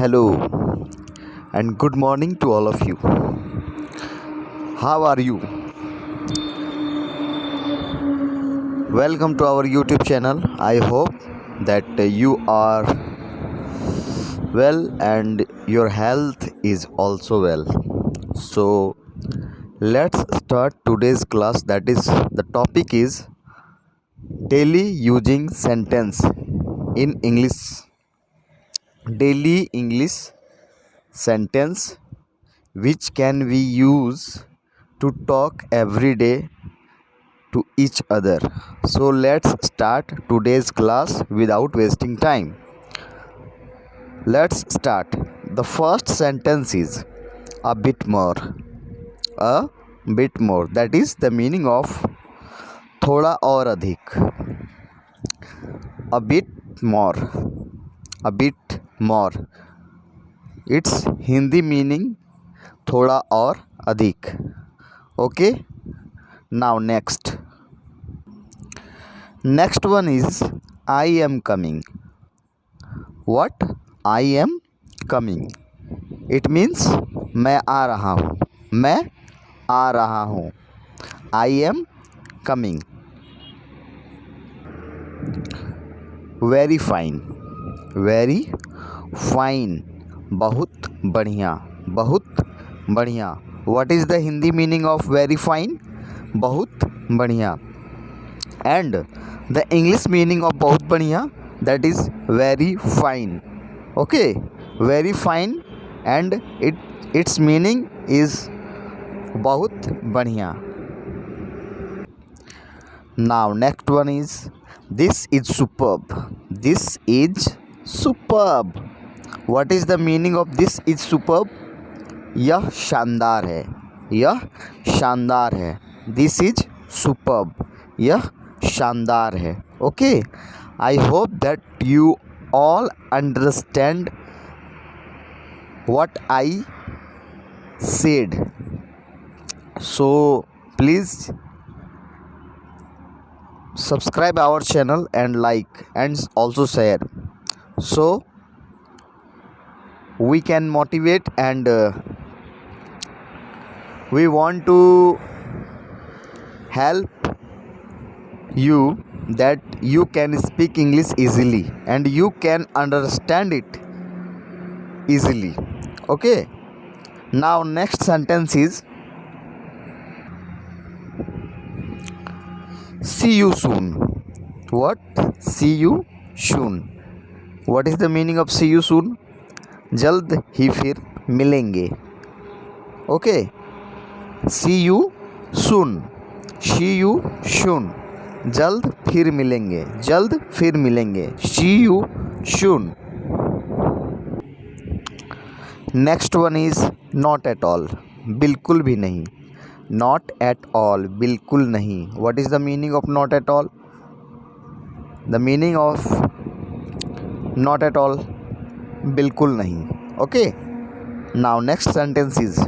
hello, and good morning to all of you. How are you? Welcome to our YouTube channel. I hope that you are well and your health is also well. So, let's start today's class. That is, the topic is daily using sentence in English. Daily English sentence which can we use to talk every day to each other. So let's start today's class without wasting time. Let's start. The first sentence is a bit more. A bit more. That is the meaning of थोड़ा और अधिक. A bit more. A bit more. Its Hindi meaning थोड़ा और अधिक. Okay. Now next one is I am coming. What? I am coming. It means मैं आ रहा हूँ. मैं आ रहा हूँ. I am coming. Very fine. Very fine. बहुत बढ़िया. बहुत बढ़िया. What is the Hindi meaning of very fine? बहुत बढ़िया. And the English meaning of बहुत बढ़िया, that is very fine. Okay, very fine, and its meaning is बहुत बढ़िया. Now next one is this is superb. This is superb. What is the meaning of this is superb? यह शानदार है. यह शानदार है. This is superb. यह शानदार है. Okay, I hope that you all understand what I said. So please subscribe our channel and like and also share, so we can motivate and we want to help you that you can speak English easily and you can understand it easily. Okay, now next sentence is see you soon. What? See you soon. What is the meaning of see you soon? जल्द ही फिर मिलेंगे. Okay, see you soon. See you soon. जल्द फिर मिलेंगे. जल्द फिर मिलेंगे. See you soon. Next one is not at all. बिल्कुल भी नहीं. Not at all. बिल्कुल नहीं. What is the meaning of not at all? The meaning of not at all, बिल्कुल नहीं. Okay. Now next sentence is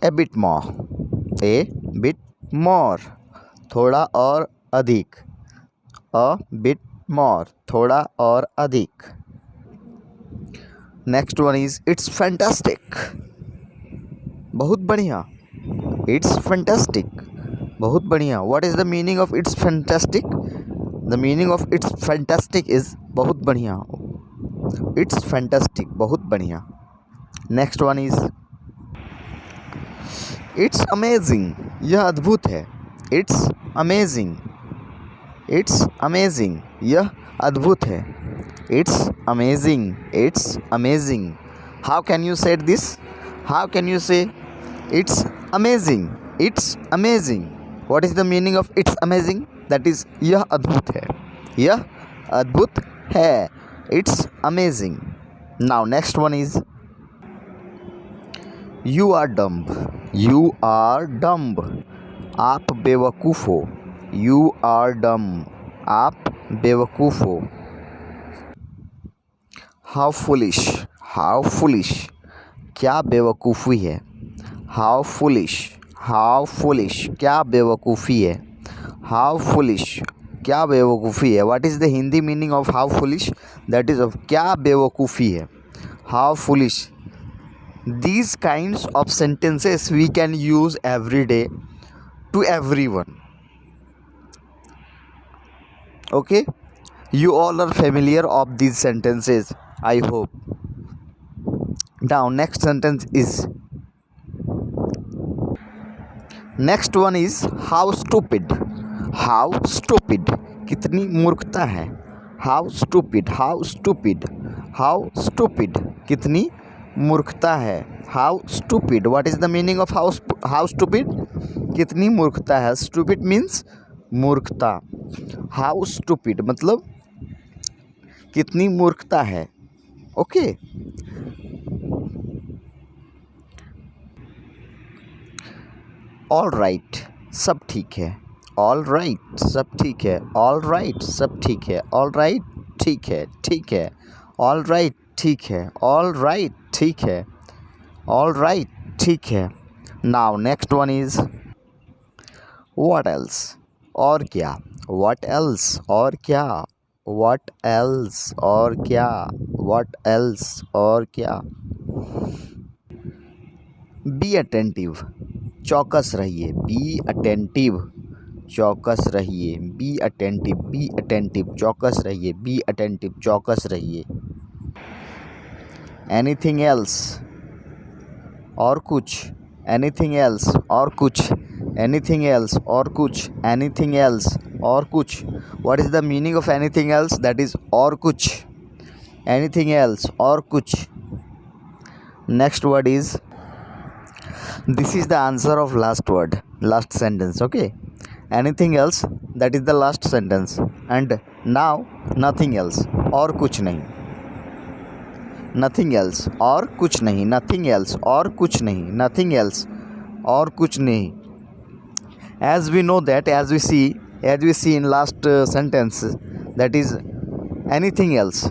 a bit more. A bit more. थोड़ा और अधिक. A bit more. थोड़ा और अधिक. Next one is it's fantastic. बहुत बढ़िया. It's fantastic. बहुत बढ़िया. What is the meaning of it's fantastic? The meaning of it's fantastic is बहुत बढ़िया. It's fantastic. बहुत बढ़िया. Next one is it's amazing. यह अद्भुत है. It's amazing. It's amazing. यह अद्भुत है. It's amazing. It's amazing. How can you say this? How can you say it's amazing? It's amazing. What is the meaning of it's amazing? That is यह अद्भुत है. यह अद्भुत है. It's amazing. Now next one is you are dumb. You are dumb. आप बेवकूफ़ हो. You are dumb. आप बेवकूफ़ हो. How foolish. How foolish. क्या बेवकूफ़ी है. How foolish. How foolish. क्या बेवकूफ़ी है. How foolish. क्या बेवकूफ़ी है. What is the Hindi meaning of how foolish? That is of क्या बेवकूफ़ी है. How foolish. These kinds of sentences we can use every day to everyone. Okay, you all are familiar of these sentences, I hope. Now next sentence is, next one is how stupid. How stupid, कितनी मूर्खता है. How stupid, how stupid, how stupid, कितनी मूर्खता है. How stupid. What is the meaning of how stupid? कितनी मूर्खता है. Stupid means मूर्खता. How stupid मतलब कितनी मूर्खता है. ओके. ऑल राइट, सब ठीक है. ऑल राइट, सब ठीक है. ऑल राइट, सब ठीक है. ऑल राइट, ठीक है, ठीक है. ऑल राइट, ठीक है. ऑल राइट, ठीक है. ऑल राइट, ठीक है. Now next one is what else. और क्या. व्हाट एल्स, और क्या. व्हाट एल्स, और क्या. व्हाट एल्स, और क्या. बी अटेंटिव, चौकस रहिए. बी अटेंटिव, चौकस रहिए. बी अटेंटिव, बी अटेंटिव, चौकस रहिए. बी अटेंटिव, चौकस रहिए. एनीथिंग एल्स, और कुछ. एनीथिंग एल्स, और कुछ. एनीथिंग एल्स, और कुछ. एनीथिंग एल्स, और कुछ. What is the meaning of anything else? That is और कुछ. एनीथिंग एल्स, और कुछ. Next word is, this is the answer of last sentence. Okay, anything else, that is the last sentence, and now nothing else, और कुछ नहीं. nothing else, और कुछ नहीं. nothing else, और कुछ नहीं. nothing else, और कुछ नहीं. as we know that, as we see in last sentence, that is anything else,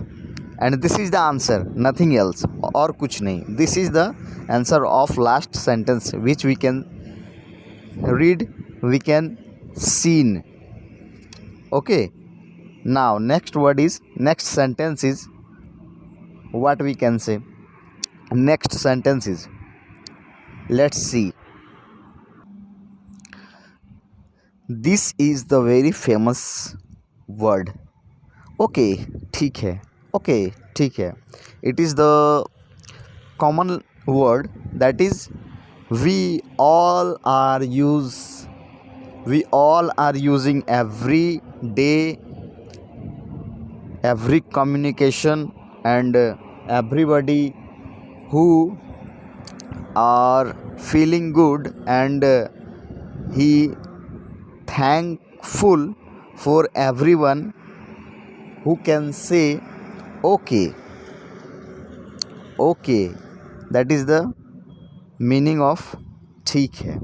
and this is the answer, nothing else, और कुछ नहीं. this is the answer of last sentence which we can read, we can seen. Okay, now next sentence is, what we can say. Next sentence is, let's see. This is the very famous word. Okay, ठीक है. Okay, ठीक है. It is the common word that is we all are using every day, every communication, and everybody who are feeling good and he thankful for everyone who can say okay. Okay, that is the meaning of ठीक है.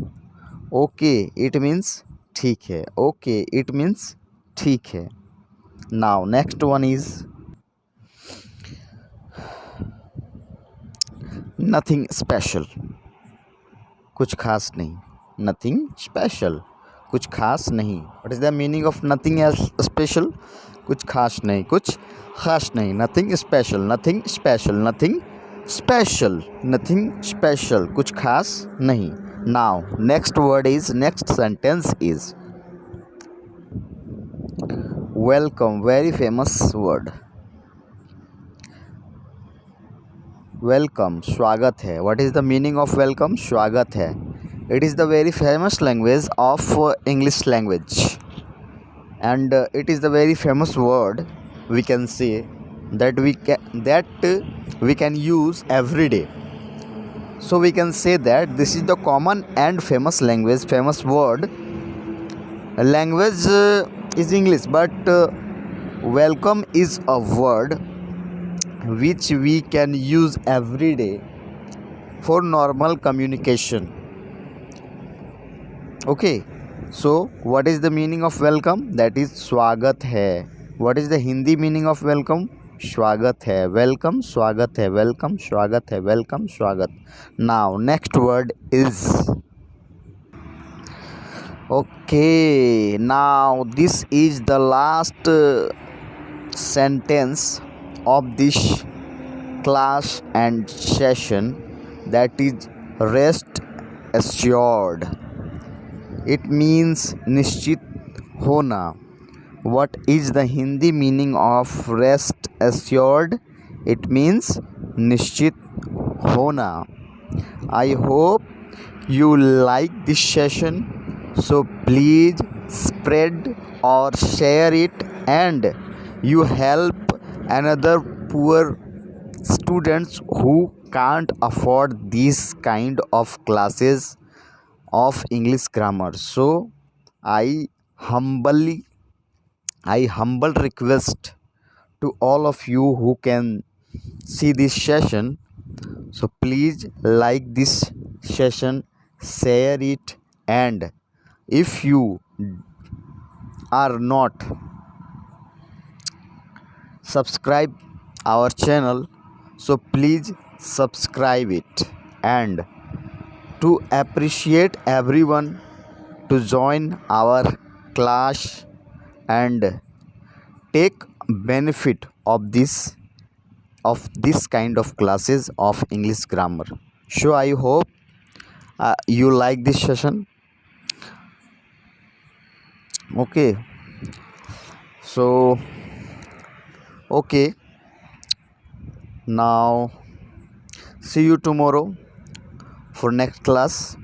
Okay, it means ठीक है. Okay, it means ठीक है. Now next one is nothing special, कुछ खास नहीं. nothing special, कुछ खास नहीं. What is the meaning of nothing special? कुछ खास नहीं, कुछ खास नहीं. nothing special, nothing special, nothing special, nothing special, कुछ खास नहीं. Now next sentence is welcome, very famous word. Welcome, स्वागत है. What is the meaning of welcome? स्वागत है. It is the very famous language of English language, and it is the very famous word we can say that we can use every day. So we can say that this is the common and famous word. Language is English, but welcome is a word which we can use every day for normal communication. Okay, so what is the meaning of welcome? That is स्वागत है. What is the Hindi meaning of welcome? स्वागत है. Welcome, स्वागत है. Welcome, स्वागत है. Welcome, स्वागत. Now next word is Okay, now this is the last sentence of this class and session, that is rest assured. It means निश्चित होना. What is the Hindi meaning of rest assured? It means निश्चित होना. I hope you like this session, so please spread or share it, and you help another poor students who can't afford these kind of classes of English grammar. So I humbly I humble request to all of you who can see this session, so please like this session, share it, and if you are not subscribe our channel, so please subscribe it. And to appreciate everyone to join our class and take benefit of this kind of classes of English grammar. So I hope you like this session. Okay, so okay, now see you tomorrow for next class.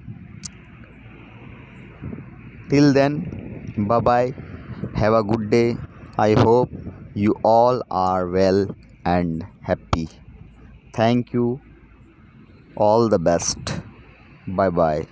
Till then, bye bye, have a good day. I hope you all are well and happy. Thank you, all the best. Bye bye.